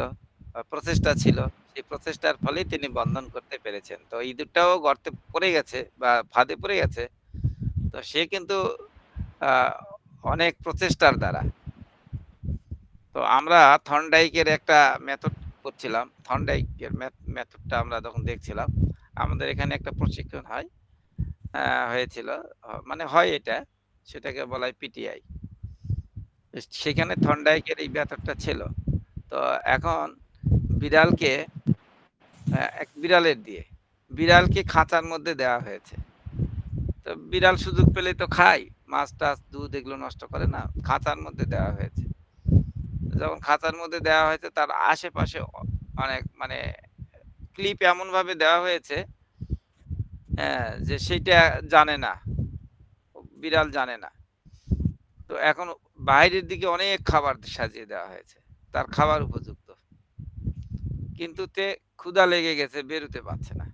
প্রচেষ্টা ছিল, সেই প্রচেষ্টার ফলেই তিনি বন্ধন করতে পেরেছেন। তো ইঁদুরটাও গর্তে পড়ে গেছে বা ফাঁদে পড়ে গেছে, তো সে কিন্তু অনেক প্রচেষ্টার দ্বারা। তো আমরা থর্নডাইকের একটা মেথড করছিলাম, থর্নডাইকের মেথডটা আমরা যখন দেখছিলাম, আমাদের এখানে একটা প্রশিক্ষণ হয়েছিল, মানে হয় এটা, সেটাকে বলা হয় পিটিআই। সেখানে থর্নডাইকের এই মেথডটা ছিল। তো এখন বিড়ালকে এক বিড়ালের দিয়ে বিড়ালকে খাঁচার মধ্যে দেওয়া হয়েছে। তো বিড়াল সুযোগ পেলে তো খায়, মাছ টাছ দুধ এগুলো নষ্ট করে না, খাঁচার মধ্যে দেওয়া হয়েছে। যখন খাঁচার মধ্যে দেওয়া হয়েছে তার আশেপাশে অনেক মানে ক্লিপ এমন ভাবে দেওয়া হয়েছে, হ্যাঁ, যে সেইটা জানে না, বিড়াল জানে না। তো এখন বাইরের দিকে অনেক খাবার সাজিয়ে দেওয়া হয়েছে, তার খাবার উপযুক্ত, কিন্তু তে ক্ষুধা লেগে গেছে, বেরোতে পারছে না,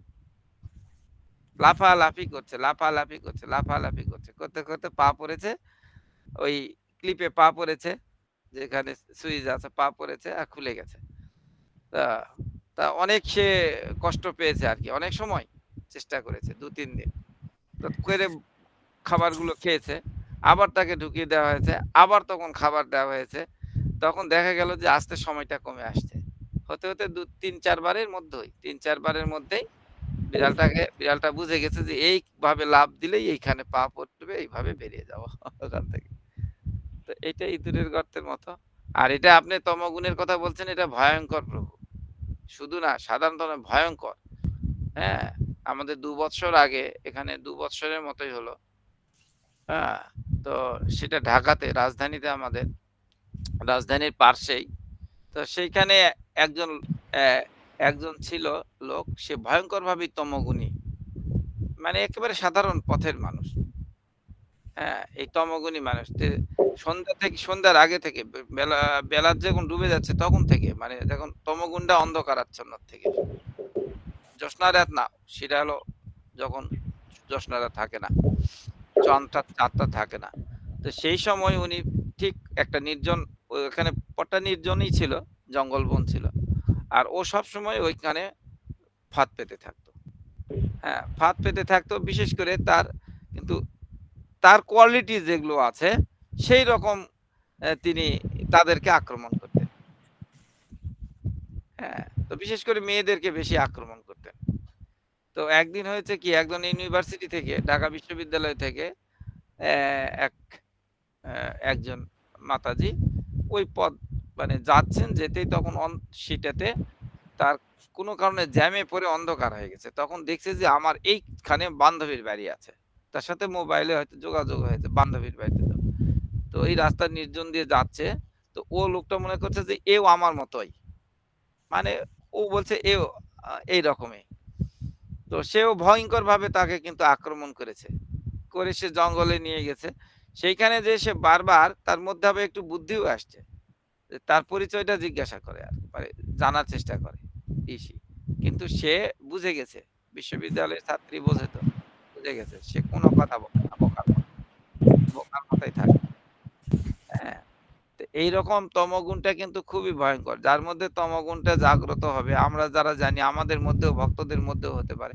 লাফালাফি করছে, লাফালাফি করছে, লাফালাফি করছে, করতে করতে পা পড়েছে, ওই ক্লিপে পা পড়েছে, যেখানে সুইচ আছে, পা পড়েছে আর খুলে গেছে। তা তা অনেক সে কষ্ট পেয়েছে আর কি, অনেক সময় চেষ্টা করেছে, 2-3 দিন তো করে খাবারগুলো খেয়েছে, আবার তাকে ঢুকিয়ে দেওয়া হয়েছে, আবার তখন খাবার দেওয়া হয়েছে, তখন দেখা গেল যে আস্তে সময়টা কমে আসছে, হতে হতে 2-3-4 বারের মধ্যেই 3-4 বারের মধ্যেই বিড়ালটা বুঝে গেছে যে এইভাবে লাফ দিলেই এইখানে পা পড়বে, এইভাবে বেরিয়ে যাবো ওখান থেকে। তো এটা ইঁদুরের গর্তের মতো। আর এটা আপনি তমগুণের কথা বলছেন, এটা ভয়ঙ্কর প্রভু, শুধু না সাধারণত নয়, ভয়ঙ্কর। হ্যাঁ, আমাদের 2 বৎসর আগে এখানে 2 বৎসরের মতোই হলো, হ্যাঁ, তো সেটা ঢাকাতে, রাজধানীতে, আমাদের রাজধানীর পার্শ্বেই। তো সেইখানে একজন একজন ছিল লোক, সে ভয়ঙ্করভাবে তমগুণী, মানে একেবারে সাধারণ পথের মানুষ। হ্যাঁ, এই তমগুণী মানুষ সন্ধ্যা থেকে, সন্ধ্যার আগে থেকে বেলা যখন ডুবে যাচ্ছে তখন থেকে, মানে যখন তমগুণটা অন্ধকারাচ্ছন্ন থেকে, জ্যোৎস্না রাত না, সেটা হলো যখন জ্যোৎস্না রাত থাকে না, চাঁদটা থাকে না, তো সেই সময় উনি ঠিক একটা নির্জন, ওখানে পট্টা নির্জনই ছিল, জঙ্গলবন ছিল, আর ও সব সময় ওইখানে ফাঁদ পেতে থাকতো। হ্যাঁ, ফাঁদ পেতে থাকতো, বিশেষ করে তার, কিন্তু তার কোয়ালিটি যেগুলো আছে সেই রকম তিনি তাদেরকে আক্রমণ করতেন। হ্যাঁ, তো বিশেষ করে মেয়েদেরকে বেশি আক্রমণ করতেন। তো একদিন হয়েছে কি, একজন ইউনিভার্সিটি থেকে, ঢাকা বিশ্ববিদ্যালয় থেকে একজন মাতাজি ওই পথ মানে যাচ্ছেন, যেতেই তখন সেটাতে তার কোনো কারণে জ্যামে পড়ে অন্ধকার হয়ে গেছে, তখন দেখছে যে আমার এইখানে বান্ধবীর বাড়ি আছে, তার সাথে মোবাইলে হয়তো যোগাযোগ হয়েছে বান্ধবীর বাড়িতে। তো এই রাস্তা নির্জন দিয়ে যাচ্ছে, তো ও লোকটা মনে করছে যে এও আমার মতোই, মানে ও বলছে এও এই রকমই। তো সেও ভয়ঙ্কর ভাবে তাকে কিন্তু আক্রমণ করেছে, করে সে জঙ্গলে নিয়ে গেছে। সেইখানে যে সে বারবার তার মধ্যে আবার একটু বুদ্ধিও আসছে, তার পরিচয়টা জিজ্ঞাসা করে, আর মানে জানার চেষ্টা করে ইসি, কিন্তু সে বুঝে গেছে, বিশ্ববিদ্যালয়ের ছাত্রী বোঝে, তো বুঝে গেছে সে কোনো কথা বলে না, বোকার মতো, বোকার মতোই থাকে। হ্যাঁ, তো এইরকম তমগুণটা কিন্তু খুবই ভয়ঙ্কর, যার মধ্যে তমগুণটা জাগ্রত হবে, আমরা যারা জানি আমাদের মধ্যেও, ভক্তদের মধ্যেও হতে পারে,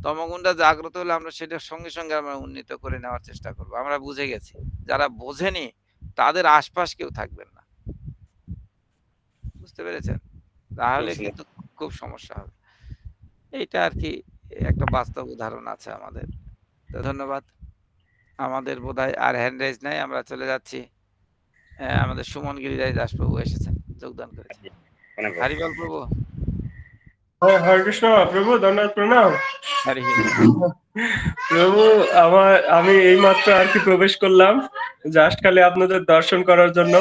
তমগুণটা জাগ্রত হলে আমরা সেটা সঙ্গে সঙ্গে আমরা উন্নীত করে নেওয়ার চেষ্টা করবো। আমরা বুঝে গেছি, যারা বোঝেনি তাদের আশপাশ কেউ থাকবেন না, বুঝতে পেরেছেন, তাহলে কিন্তু খুব সমস্যা হবে। এইটা আর কি একটা বাস্তব উদাহরণ আছে আমাদের। তো ধন্যবাদ। আমাদের বোধহয় আর হ্যান্ড রাইজ নাই, আমরা চলে যাচ্ছি। আমাদের সুমন গিরিরাজ দাস প্রভু এসেছেন, যোগদান করেছেন। হরিবল প্রভু। হরে কৃষ্ণ প্রভু, ধন্যবাদ, প্রণাম। হরি প্রভু, আমি এইমাত্র আর কি প্রবেশ করলাম, জাস্ট খালি আপনাদের দর্শন করার জন্য,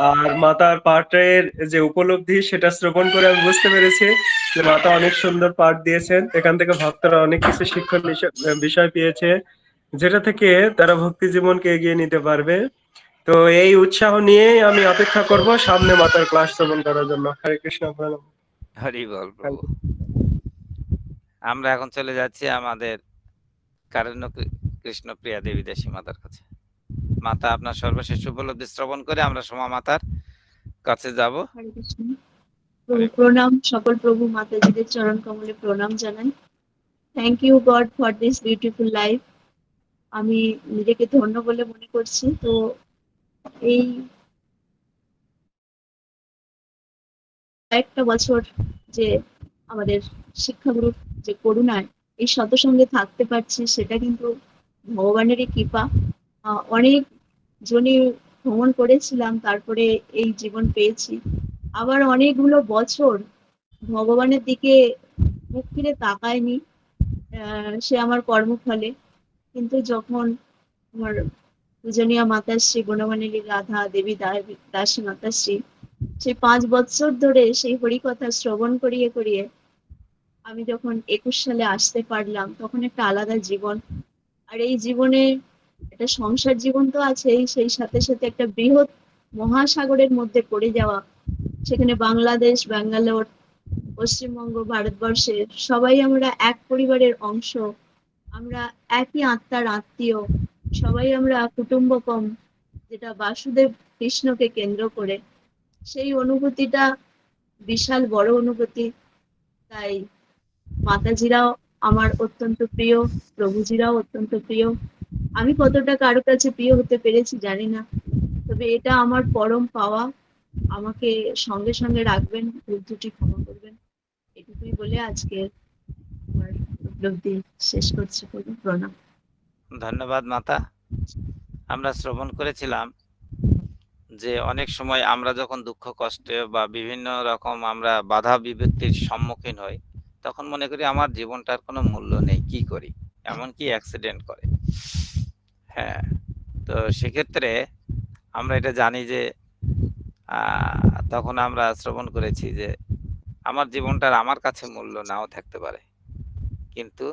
আর মাতার পাঠের যে উপলব্ধি সেটা শ্রবণ করে আমি বুঝতে পেরেছি যে মাতা অনেক সুন্দর পাঠ দিয়েছেন, এখান থেকে ভক্তরা অনেক কিছু শিক্ষণীয় বিষয় পেয়েছে, যেটা থেকে তারা ভক্তি জীবনকে এগিয়ে নিতে পারবে। তো এই উৎসাহ নিয়েই আমি অপেক্ষা করব সামনে মাতার ক্লাস শ্রবণ করার জন্য। হরে কৃষ্ণ, প্রণাম। হরিবল প্রভু। আমরা এখন চলে যাচ্ছি আমাদের কারণ্য কৃষ্ণ প্রিয়া দেবী দাসী মাতার কাছে। মাতা আপনার সর্বশেষ উপলব্ধি শ্রবণ করে আমরা সোমা মাতার কাছে যাব। হরে কৃষ্ণ প্রভু, প্রণাম, সকল প্রভু মাতাজিদের চরণ কমলে প্রণাম জানাই। Thank you God for this beautiful life. আমি নিজেকে ধন্য বলে মনে করছি। তো এই কয়েকটা বছর যে আমাদের শিক্ষাগুরুর যে করুণায় এই সৎসঙ্গে থাকতে পারছি, সেটা কিন্তু ভগবানেরই কৃপা। অনেক জনে ভ্রমণ করেছিলাম, তারপরে এই জীবন পেয়েছি। আবার অনেকগুলো বছর ভগবানের দিকে মুখ ফিরে তাকায়নি, সে আমার কর্মফলে। কিন্তু যখন আমার পূজনীয় মাতাশ্রী গুণমানিনী রাধা দেবী দাসী মাতাশ্রী সেই 5 বছর ধরে সেই হরিকথা শ্রবণ করিয়ে করিয়ে আমি যখন 21 সালে আসতে পারলাম, তখন একটা আলাদা জীবন। আর এই জীবনে একটা সংসার জীবন তো আছেই, সেই সাথে সাথে একটা বৃহৎ মহাসাগরের মধ্যে পড়ে যাওয়া, সেখানে বাংলাদেশ, ব্যাঙ্গালোর, পশ্চিমবঙ্গ, ভারতবর্ষের সবাই আমরা এক পরিবারের অংশ, আমরা একই আত্মার আত্মীয়, সবাই আমরা কুটুম্বকম, যেটা বাসুদেব কৃষ্ণকে কেন্দ্র করে। সেই অনুভূতিটা বিশাল বড় অনুভূতি। তাই মাতাজিরাও আমার অত্যন্ত প্রিয়, প্রভুজিরাও অত্যন্ত প্রিয়। আমি কতটা কারো কাছে প্রিয় হতে পেরেছি জানি না, তবে এটা আমার পরম পাওয়া। আমাকে সঙ্গে সঙ্গে রাখবেন, ভুল ত্রুটি ক্ষমা করবেন, এটুকুই বলে আজকে আমার উপলব্ধি শেষ করছি। প্রণাম। ধন্যবাদ মাতা। আমরা শ্রবণ করেছিলাম যে অনেক সময় আমরা যখন দুঃখ কষ্টে বা বিভিন্ন রকম আমরা বাধা বিপত্তির সম্মুখীন হই, তখন মনে করি আমার জীবনটার কোনো মূল্য নেই, কি করি, এমনকি অ্যাক্সিডেন্ট করে। হ্যাঁ, তো সেক্ষেত্রে আমরা এটা জানি যে তখন আমরা শ্রবণ করেছি যে আমার জীবনটার আমার কাছে মূল্য নাও থাকতে পারে, কিন্তু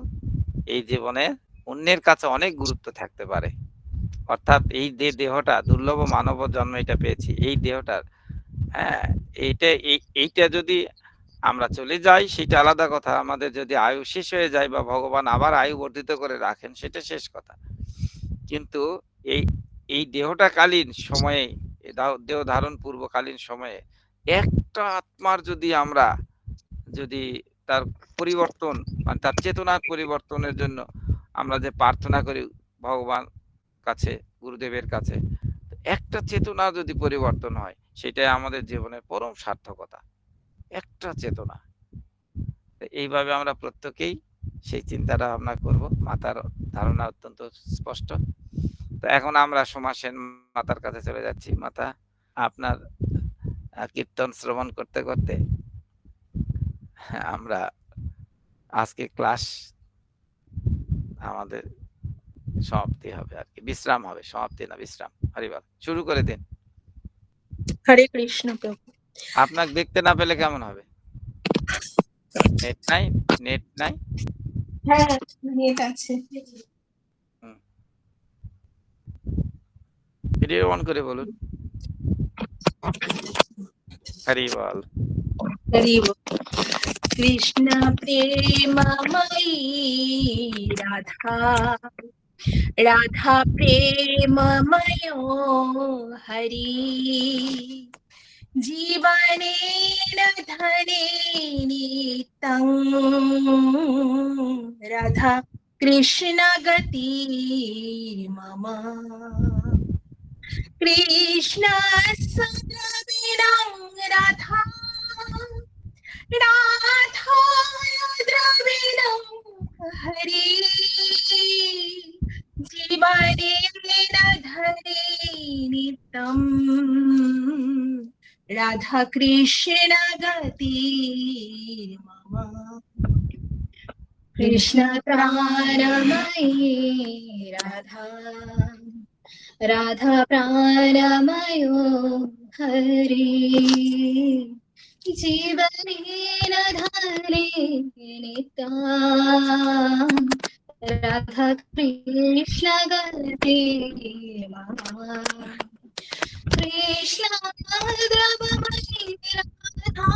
এই জীবনে অন্যের কাছে অনেক গুরুত্ব থাকতে পারে। অর্থাৎ এই দেহটা দুর্লভ মানব জন্ম এটা পেয়েছি, এই দেহটার হ্যাঁ এইটা যদি আমরা চলে যাই সেটা আলাদা কথা, আমাদের যদি আয়ু শেষ হয়ে যায় বা ভগবান আবার আয়ু বর্ধিত করে রাখেন সেটা শেষ কথা, কিন্তু এই দেহটা কালীন সময়ে, দেহ ধারণ পূর্বকালীন সময়ে একটা আত্মার যদি তার পরিবর্তন, মানে তার চেতনার পরিবর্তনের জন্য আমরা যে প্রার্থনা করি ভগবান কাছে, গুরুদেবের কাছে, একটা চেতনা যদি পরিবর্তন হয় সেটাই আমাদের জীবনের পরম সার্থকতা, একটা চেতনা। এইভাবে আমরা প্রত্যেকেই সেই চিন্তাটা ভাবনা করব। মাতার ধারণা অত্যন্ত স্পষ্ট। তো এখন আমরা সমাসেন মাতার কাছে চলে যাচ্ছি। মাতা, আপনার কীর্তন শ্রবণ করতে করতে আমরা আজকে ক্লাস আমাদের সমাপ্তি হবে, আর কি বিশ্রাম হবে, সমাপ্তি না বিশ্রাম। হরিবল, শুরু করে দিন। হরে কৃষ্ণ প্রভু। আপনাকে দেখতে না পেলে কেমন হবে? নেট নাই? হ্যাঁ, নেট আছে। ভিডিও অন করে বলুন। হরিবল। হরিবল। কৃষ্ণ প্রেমময়ী রাধা, রাধা প্রেমময় হরি, জীবনেন ধনে নিত্যং রাধা কৃষ্ণ গতি মম, কৃষ্ণ দ্রবিণং রাধা, রাধা দ্রবিণং হরি, জীবনেন ধনে নিত্যং রাধা কৃষ্ণ গতি মম, কৃষ্ণ প্রাণময়ী রাধা, রাধা প্রাণময় হরি, জীবনেন ধনে নিত্যং রাধা কৃষ্ণ গতি মম, কৃষ্ণ দ্রবময়ী রাধা,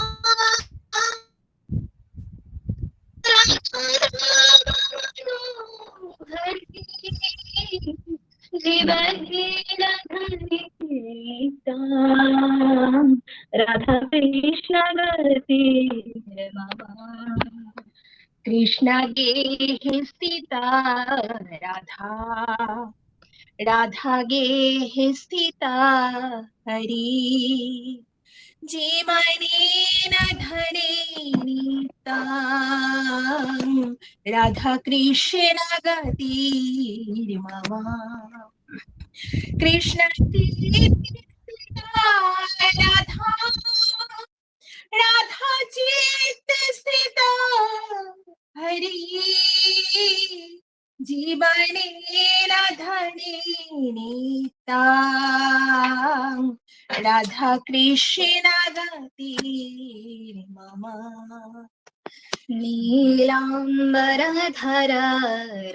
জীবনেন ধনে নিত্যং রাধা কৃষ্ণ গতি মম, কৃষ্ণ গেহে স্থিতা রাধা, রাধা গেহে স্থিতা হরি, জীবনেন ধনে নিত্যং রাধা কৃষ্ণ গতি মম, কৃষ্ণ রাধা, রাধা চিত্ত স্থিতা হরি, জীবনে রাধানে নিতাম রাধা কৃষ্ণ গতি মম নীলাম্বরধর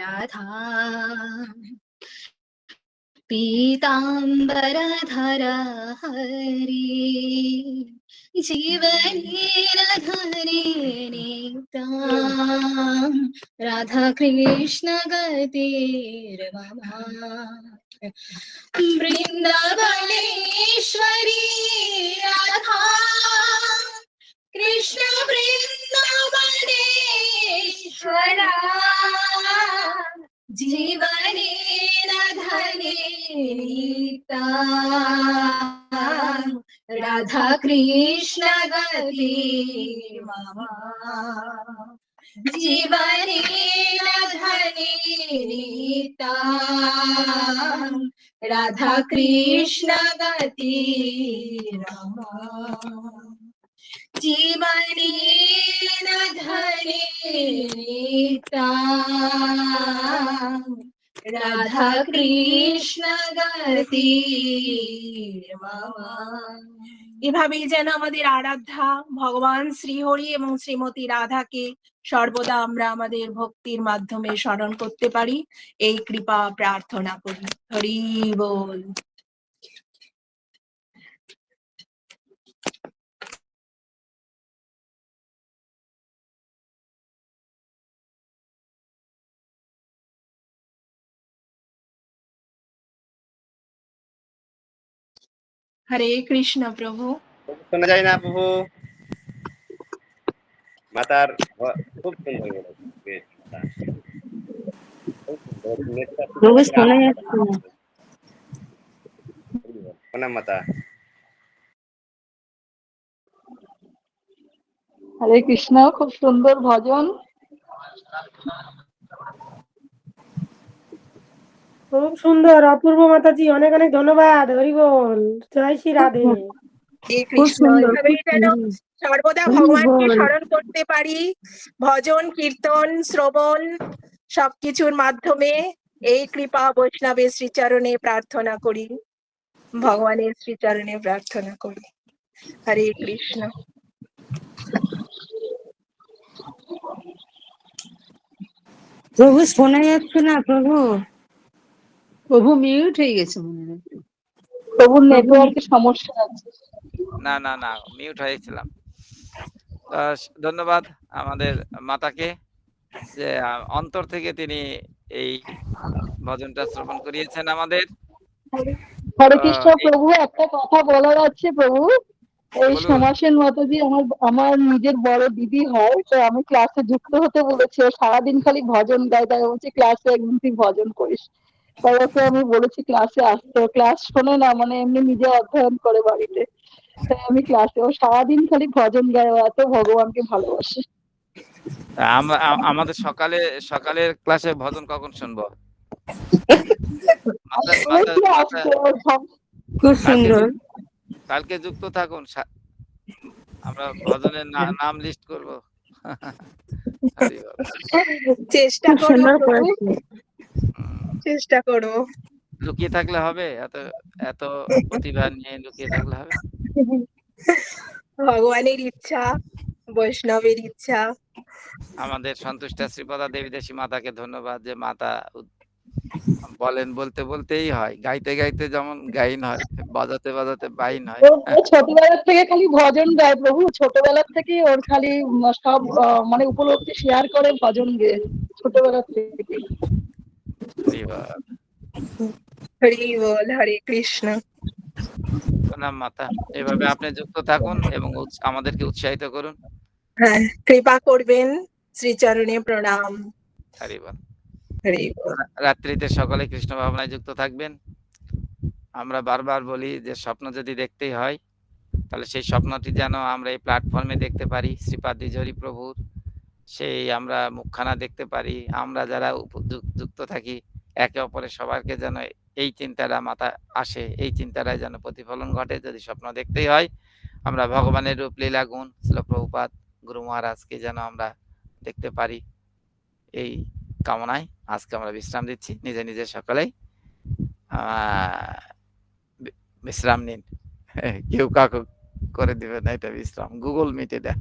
রাধা पीताम्बरधर हरि जीवनेन धरे नीतां राधाकृष्ण गतिर्मम वृन्दावनेश्वरी राधा कृष्ण वृन्दावनेश्वरा जीवनेन धने नीतां राधा कृष्ण गति मम जीवनेन धने नीतां राधा कृष्ण गति मम जीवनेन धने नीतां राधा কৃষ্ণ গতি এভাবেই যেন আমাদের আরাধ্যা ভগবান শ্রীহরি এবং শ্রীমতী রাধাকে সর্বদা আমরা আমাদের ভক্তির মাধ্যমে স্মরণ করতে পারি, এই কৃপা প্রার্থনা করি। হরি বল। হরে কৃষ্ণ প্রভু। শোনা যায় না প্রভু? মাতার খুব সুন্দর বলেছে, বেশ মাতা। খুব সুন্দর, নেটটা খুব প্রভু শোনা খারাপ। যাচ্ছে না। প্রণাম মাতা। হরে কৃষ্ণ, খুব সুন্দর ভজন। খুব সুন্দর, অপূর্ব মাতাজি, অনেক অনেক ধন্যবাদ। হরি বল, জয় শ্রী রাধে। হরে খুব কৃষ্ণ। সুন্দর, এভাবেই যেন সর্বদা হরি ভগবানকে বল। স্মরণ করতে পারি, ভজন কীর্তন শ্রবণ সবকিছুর মাধ্যমে এই কৃপা বৈষ্ণবের শ্রীচরণে প্রার্থনা করি, ভগবানের শ্রীচরণে প্রার্থনা করি। হরে কৃষ্ণ। প্রভু শোনা যাচ্ছে না প্রভু। প্রভু মিউট হয়ে গেছে মনে হয়। প্রভুর নেটওয়ার্কের সমস্যা আছে। না না না, মিউট হয়েছিলাম। ধন্যবাদ আমাদের মাতাকে যে অন্তর থেকে তিনি এই ভজনটা শ্রবণ করিয়েছেন আমাদের। হরে কৃষ্ণ প্রভু, একটা কথা বলার আছে প্রভু। এই বলুন। সমাসেন মাতাজি আমার নিজের বড় দিদি হয়, তো আমি ক্লাসে যুক্ত হতে বলেছি। ও সারাদিন খালি ভজন গায়, তাই বলছি ক্লাসে একদিন তুই ভজন করিস। তাই ওকে আমি বলেছি ক্লাসে আসতে। ক্লাস শোনে না, মানে এমনি নিজে অধ্যয়ন করে বাড়িতে। তাই আমি ক্লাসে, ও সারাদিন খালি ভজন গায়, ও এত ভগবানকে ভালোবাসে। আমাদের সকালের ক্লাসে ভজন কখন শুনবো? বলেছি আসতে, ওর খুব সুন্দর। কালকে যুক্ত থাকুন, আমরা ভজনের নাম লিস্ট করবো। চেষ্টা খুব করবো সুন্দর প্রভু, করেছে। চেষ্টা করবো। লুকিয়ে থাকলে হবে? এত প্রতিভা নিয়ে লুকিয়ে থাকলে হবে? ভগবানের ইচ্ছা, বৈষ্ণবের ইচ্ছা। আমাদের সন্তুষ্টা শ্রীপদা দেবী দেশী মাতাকে ধন্যবাদ যে মাতা বলেন, বলতে বলতেই হয়, গাইতে গাইতে যেমন গাইন হয়, বাজাতে বাজাতে বাইন হয়। ও ছোটবেলার থেকে খালি ভজন গায় প্রভু, ছোটবেলার থেকে ওর খালি সব মানে উপলব্ধি শেয়ার করে ভজন গেয়ে, ছোটবেলার থেকে। হরি বল। হরে কৃষ্ণ। প্রণাম মাতা, এভাবে আপনি যুক্ত থাকুন এবং আমাদেরকে উৎসাহিত করুন। হ্যাঁ, কৃপা করবেন, শ্রীচরণে প্রণাম। হরি বল। হরি বল। রাত্রিতে সকলে কৃষ্ণ ভাবনায় যুক্ত থাকবেন। আমরা বারবার বলি যে স্বপ্ন যদি দেখতেই হয়, তাহলে সেই স্বপ্নটি যেন আমরা এই প্ল্যাটফর্মে দেখতে পারি, শ্রীপাদ দ্বিজহরি প্রভুর সেই আমরা মুখখানা দেখতে পারি। আমরা যারা যুক্ত থাকি একে অপরের সবারকে যেন এই চিন্তাটা মাথা আসে, এই চিন্তাটায় যেন প্রতিফলন ঘটে। যদি স্বপ্ন দেখতেই হয়, আমরা ভগবানের রূপ লীলা গুণ শ্রীল প্রভুপাদ গুরু মহারাজকে যেন আমরা দেখতে পারি, এই কামনায় আজকে আমরা বিশ্রাম দিচ্ছি। নিজে নিজে সকলেই বিশ্রাম নিন। কেউ কাকু করে দিবে না এটা বিশ্রাম, গুগল মিটে দেয়।